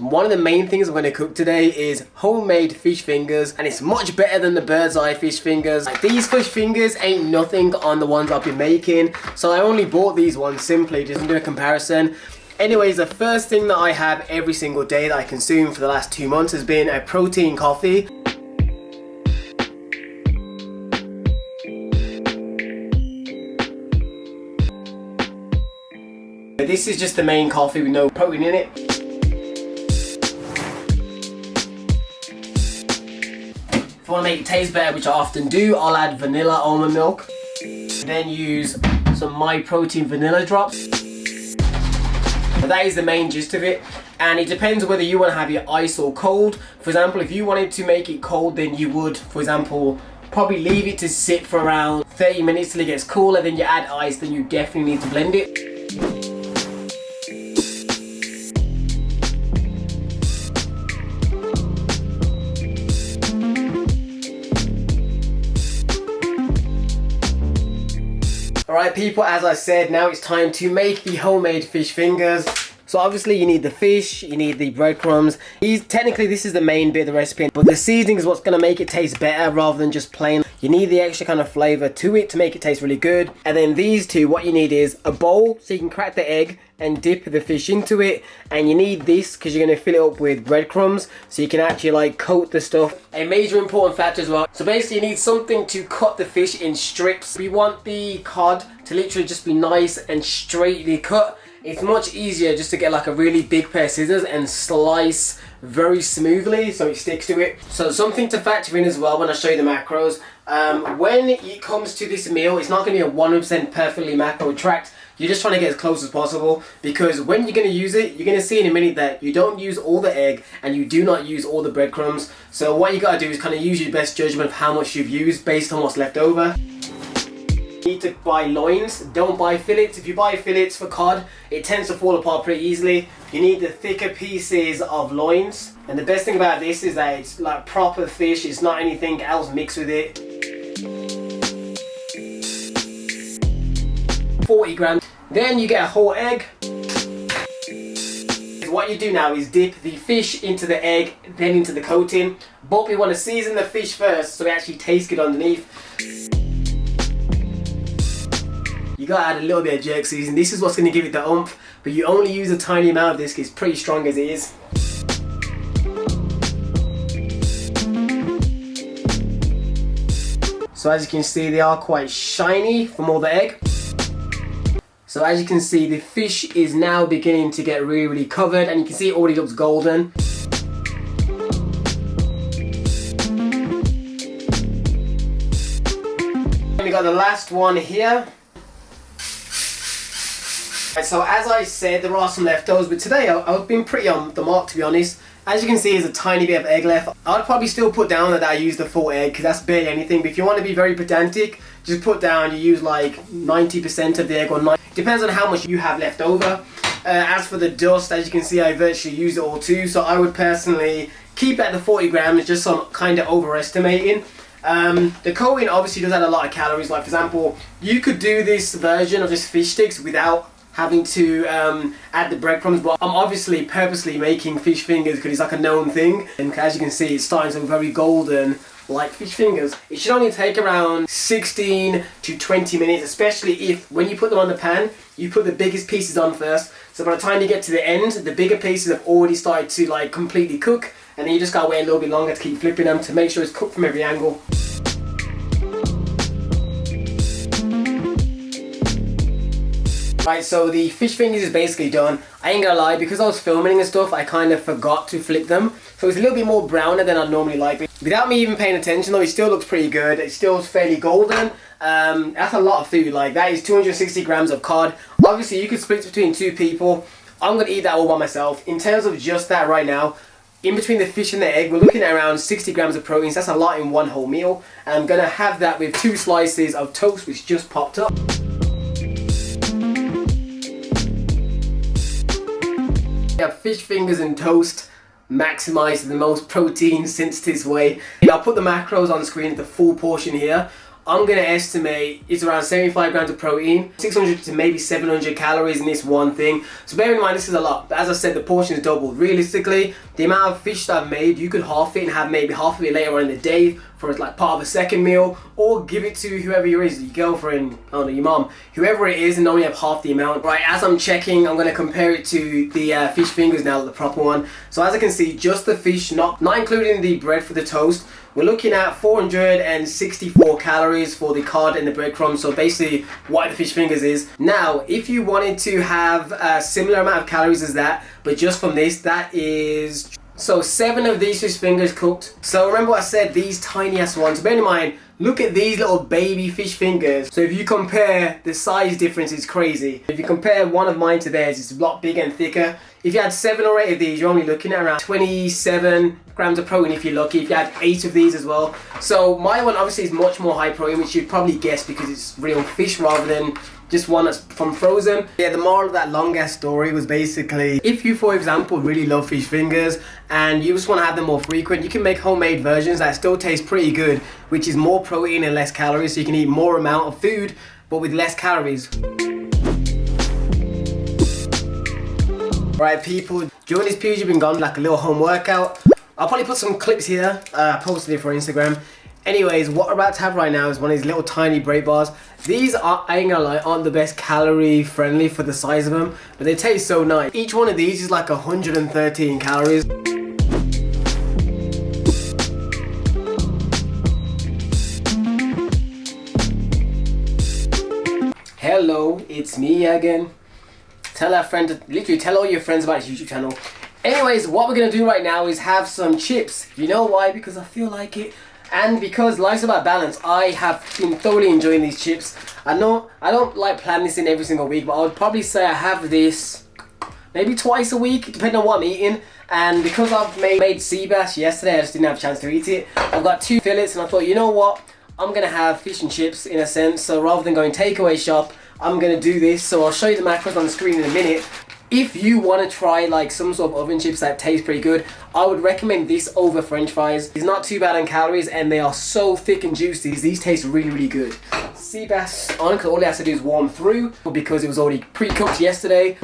One of the main things I'm going to cook today is homemade fish fingers, and it's much better than the bird's eye fish fingers. Like, these fish fingers ain't nothing on the ones I've been making, so I only bought these ones simply just to do a comparison. Anyways, the first thing that I have every single day that I consume for the last 2 months has been a protein coffee. This is just the main coffee with no protein in it. If I want to make it taste better, which I often do, I'll add vanilla almond milk. Then use some My Protein vanilla drops. But that is the main gist of it, and it depends whether you want to have your ice or cold. For example, if you wanted to make it cold, then you would, for example, probably leave it to sit for around 30 minutes till it gets cooler, then you add ice, then you definitely need to blend it. Alright people, as I said, now it's time to make the homemade fish fingers. So obviously you need the fish, you need the breadcrumbs. Technically this is the main bit of the recipe, but the seasoning is what's going to make it taste better rather than just plain. You need the extra kind of flavour to it to make it taste really good. And then these two, what you need is a bowl so you can crack the egg and dip the fish into it. And you need this because you're going to fill it up with breadcrumbs so you can actually like coat the stuff. A major important factor as well. So basically you need something to cut the fish in strips. We want the cod to literally just be nice and straightly cut. It's much easier just to get like a really big pair of scissors and slice very smoothly so it sticks to it. So something to factor in as well when I show you the macros. When it comes to this meal, it's not going to be a 100% perfectly macro tracked. You're just trying to get as close as possible, because when you're going to use it, you're going to see in a minute that you don't use all the egg and you do not use all the breadcrumbs. So what you got to do is kind of use your best judgment of how much you've used based on what's left over. You need to buy loins, don't buy fillets. If you buy fillets for cod, it tends to fall apart pretty easily. You need the thicker pieces of loins, and the best thing about this is that it's like proper fish, it's not anything else mixed with it. 40 grams. Then you get a whole egg. What you do now is dip the fish into the egg, then into the coating, but we want to season the fish first so it actually tastes good underneath. You gotta add a little bit of jerk seasoning. This is what's gonna give it the oomph, but you only use a tiny amount of this because it's pretty strong as it is. So as you can see, they are quite shiny from all the egg. So as you can see, the fish is now beginning to get really covered, and you can see it already looks golden. And we got the last one here. So as I said, there are some leftovers, but today I've been pretty on the mark, to be honest. As you can see, there's a tiny bit of egg left. I'd probably still put down that I used the full egg because that's barely anything. But if you want to be very pedantic, just put down you use like 90% of the egg, or 90%. Depends on how much you have left over. As for the dust, as you can see, I virtually used it all too. So I would personally keep at the 40 grams, just so I'm kind of overestimating. The coating obviously does add a lot of calories. Like for example, you could do this version of just fish sticks without having to add the breadcrumbs, but I'm obviously purposely making fish fingers because it's like a known thing, and as you can see it's starting to look very golden like fish fingers. It should only take around 16 to 20 minutes, especially if when you put them on the pan you put the biggest pieces on first, so by the time you get to the end the bigger pieces have already started to like completely cook, and then you just gotta wait a little bit longer to keep flipping them to make sure it's cooked from every angle. Right, so the fish fingers is basically done. I ain't gonna lie, because I was filming and stuff, I kind of forgot to flip them. So it's a little bit more browner than I'd normally like. Without me even paying attention though, it still looks pretty good. It's still fairly golden. That's a lot of food. Like that is 260 grams of cod. Obviously you could split between 2 people. I'm gonna eat that all by myself. In terms of just that right now, in between the fish and the egg, we're looking at around 60 grams of protein. So that's a lot in one whole meal. And I'm gonna have that with 2 slices of toast which just popped up. Fish fingers and toast, maximize the most protein sensitive way. I'll put the macros on screen, the full portion here. I'm gonna estimate it's around 75 grams of protein, 600 to maybe 700 calories in this one thing. So bear in mind, this is a lot. But as I said, the portion is doubled. Realistically, the amount of fish that I've made, you could half it and have maybe half of it later on in the day for like part of a second meal, or give it to whoever you is, your girlfriend, I don't know, your mom, whoever it is, and only have half the amount. Right, as I'm checking, I'm gonna compare it to the fish fingers now, the proper one. So as I can see, just the fish, not including the bread for the toast, we're looking at 464 calories for the cod and the breadcrumbs. So basically what the fish fingers is. Now, if you wanted to have a similar amount of calories as that, but just from this, that is... So 7 of these fish fingers cooked. So remember what I said, these tiny ass ones. Bear in mind, look at these little baby fish fingers. So if you compare, the size difference is crazy. If you compare one of mine to theirs, it's a lot bigger and thicker. If you had 7 or 8 of these, you're only looking at around 27 grams of protein if you're lucky. If you had 8 of these as well. So my one obviously is much more high protein, which you'd probably guess because it's real fish rather than just one that's from frozen. Yeah, the moral of that long ass story was basically, if you, for example, really love fish fingers and you just want to have them more frequent, you can make homemade versions that still taste pretty good, which is more protein and less calories, so you can eat more amount of food but with less calories. Right people, during this period you've been gone, like a little home workout. I'll probably put some clips here, posted it for Instagram. Anyways, what we're about to have right now is one of these little tiny break bars. These are, I ain't gonna lie, aren't the best calorie friendly for the size of them, but they taste so nice. Each one of these is like 113 calories. Hello, it's me again. Tell a friend, literally tell all your friends about his YouTube channel. Anyways, what we're gonna do right now is have some chips. You know why? Because I feel like it. And because life's about balance, I have been thoroughly enjoying these chips. I know I don't like plan this in every single week, but I would probably say I have this maybe twice a week, depending on what I'm eating. And because I've made sea bass yesterday, I just didn't have a chance to eat it. I've got 2 fillets and I thought, you know what? I'm gonna have fish and chips in a sense. So rather than going takeaway shop, I'm gonna do this. So I'll show you the macros on the screen in a minute. If you want to try like some sort of oven chips that taste pretty good, I would recommend this over French fries. It's not too bad on calories and they are so thick and juicy. These taste really, really good. Sea bass on, because all it has to do is warm through because it was already pre-cooked yesterday.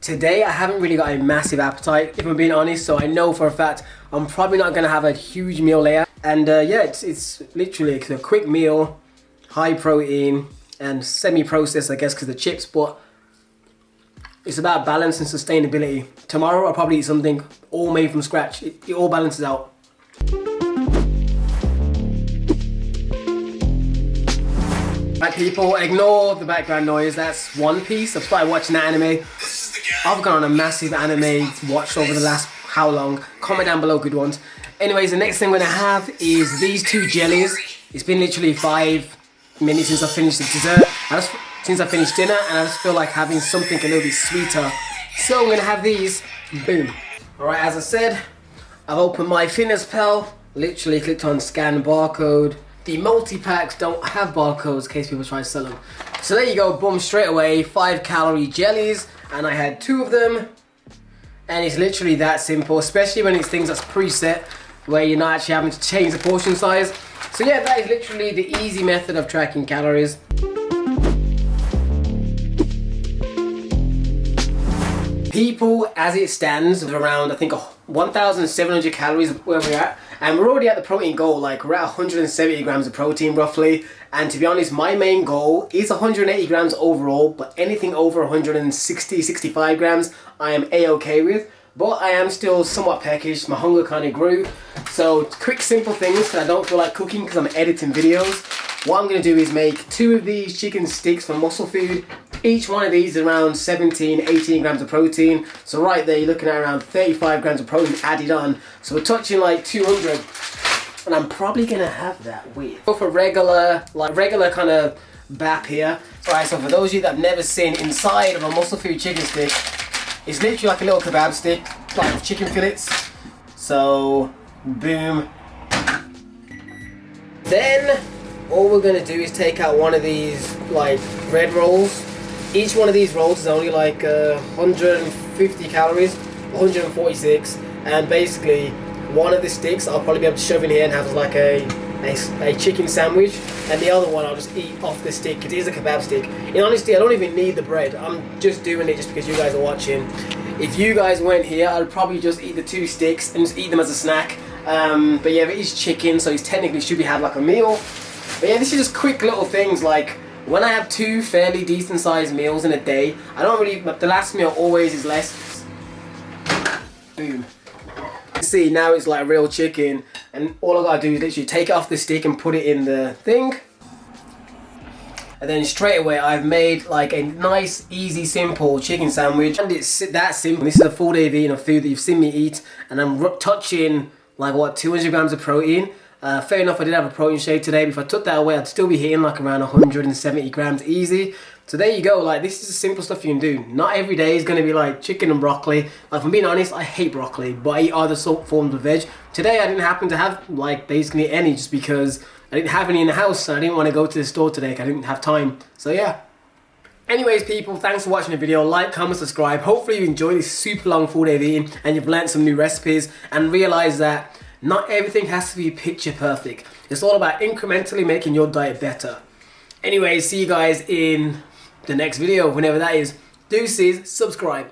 Today I haven't really got a massive appetite, if I'm being honest, so I know for a fact I'm probably not going to have a huge meal later. And yeah, it's literally a quick meal, high protein, and semi-processed, I guess, because the chips, but it's about balance and sustainability. Tomorrow I'll probably eat something all made from scratch. It all balances out. Right people, ignore the background noise. That's One Piece. I've started watching that anime. I've gone on a massive anime watch over the last how long. Comment down below good ones. Anyways, the next thing we're gonna have is these 2 jellies. It's been literally 5 minutes since I finished the dessert, since I finished dinner, and I just feel like having something a little bit sweeter. So I'm gonna have these. Boom. Alright, as I said, I've opened my fitness pal, literally clicked on scan barcode. The multi-packs don't have barcodes in case people try to sell them. So there you go, boom, straight away, 5 calorie jellies, and I had 2 of them. And it's literally that simple, especially when it's things that's preset, where you're not actually having to change the portion size. So yeah, that is literally the easy method of tracking calories. People, as it stands, around I think 1,700 calories where we're at, and we're already at the protein goal. Like we're at 170 grams of protein roughly, and to be honest, my main goal is 180 grams overall, but anything over 160-65 grams I am a-okay with. But I am still somewhat peckish, my hunger kind of grew. So quick simple things, because I don't feel like cooking because I'm editing videos. What I'm going to do is make 2 of these chicken sticks from Muscle Food. Each one of these is around 17-18 grams of protein. So right there you're looking at around 35 grams of protein added on. So we're touching like 200. And I'm probably going to have that with. Go for regular kind of bap here. Alright, so for those of you that have never seen inside of a Muscle Food chicken stick, it's literally like a little kebab stick, like chicken fillets. So, boom. Then, all we're gonna do is take out one of these, like, bread rolls. Each one of these rolls is only like 150 calories, 146. And basically, one of the sticks I'll probably be able to shove in here and have like a chicken sandwich, and the other one I'll just eat off the stick. It is a kebab stick. In honesty, I don't even need the bread. I'm just doing it just because you guys are watching. If you guys weren't here, I'd probably just eat the 2 sticks and just eat them as a snack. But yeah, it is chicken, so it's technically should be had like a meal. But yeah, this is just quick little things. Like when I have 2 fairly decent sized meals in a day, I don't really, the last meal always is less. Boom. See, now it's like real chicken, and all I gotta do is literally take it off the stick and put it in the thing, and then straight away I've made like a nice, easy, simple chicken sandwich, and it's that simple. This is a full day of eating of food that you've seen me eat, and I'm touching like what, 200 grams of protein. Fair enough, I did have a protein shake today, but if I took that away, I'd still be hitting like around 170 grams easy. So there you go, like this is the simple stuff you can do. Not every day is going to be like chicken and broccoli. Like if I'm being honest, I hate broccoli, but I eat other forms of veg. Today I didn't happen to have like basically any, just because I didn't have any in the house, and I didn't want to go to the store today because I didn't have time. So yeah. Anyways people, thanks for watching the video. Like, comment, subscribe. Hopefully you enjoyed this super long full day of eating and you've learned some new recipes and realised that not everything has to be picture perfect. It's all about incrementally making your diet better. Anyways, see you guys in the next video, whenever that is. Deuces, subscribe.